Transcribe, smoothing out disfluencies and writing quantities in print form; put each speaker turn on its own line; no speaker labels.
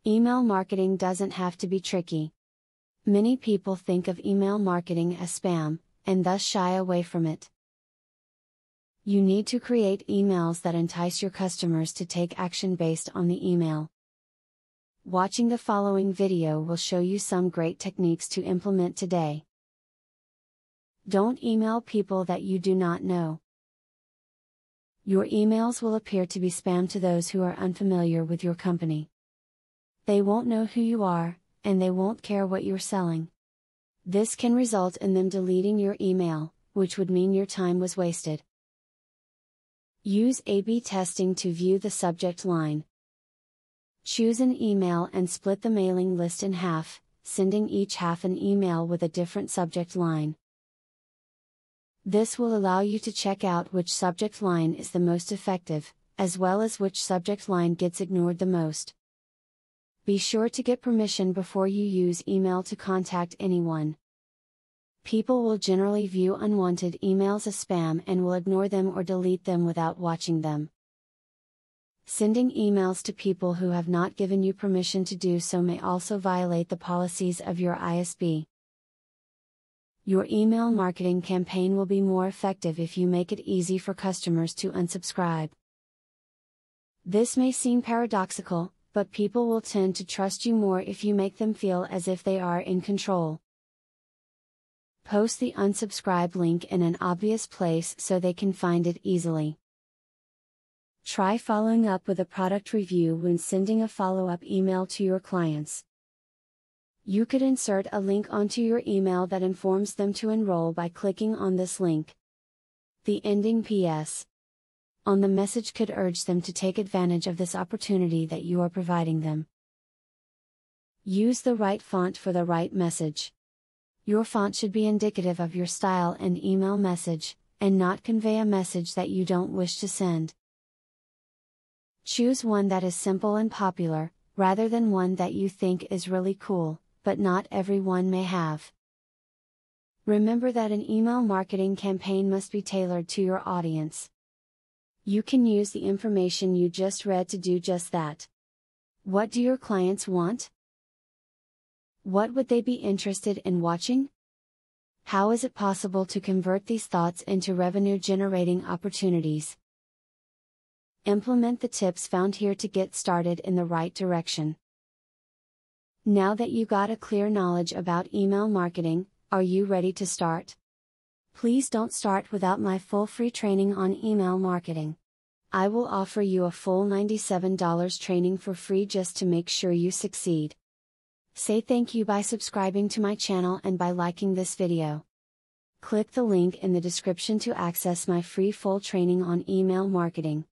Email marketing doesn't have to be tricky. Many people think of email marketing as spam, and thus shy away from it. You need to create emails that entice your customers to take action based on the email. Watching the following video will show you some great techniques to implement today. Don't email people that you do not know. Your emails will appear to be spam to those who are unfamiliar with your company. They won't know who you are, and they won't care what you're selling. This can result in them deleting your email, which would mean your time was wasted. Use A/B testing to view the subject line. Choose an email and split the mailing list in half, sending each half an email with a different subject line. This will allow you to check out which subject line is the most effective, as well as which subject line gets ignored the most. Be sure to get permission before you use email to contact anyone. People will generally view unwanted emails as spam and will ignore them or delete them without watching them. Sending emails to people who have not given you permission to do so may also violate the policies of your ISP. Your email marketing campaign will be more effective if you make it easy for customers to unsubscribe. This may seem paradoxical, but people will tend to trust you more if you make them feel as if they are in control. Post the unsubscribe link in an obvious place so they can find it easily. Try following up with a product review when sending a follow-up email to your clients. You could insert a link onto your email that informs them to enroll by clicking on this link. The ending PS on the message could urge them to take advantage of this opportunity that you are providing them. Use the right font for the right message. Your font should be indicative of your style and email message, and not convey a message that you don't wish to send. Choose one that is simple and popular, rather than one that you think is really cool, but not everyone may have. Remember that an email marketing campaign must be tailored to your audience. You can use the information you just read to do just that. What do your clients want? What would they be interested in watching? How is it possible to convert these thoughts into revenue-generating opportunities? Implement the tips found here to get started in the right direction. Now that you got a clear knowledge about email marketing, are you ready to start? Please don't start without my full free training on email marketing. I will offer you a full $97 training for free just to make sure you succeed. Say thank you by subscribing to my channel and by liking this video. Click the link in the description to access my free full training on email marketing.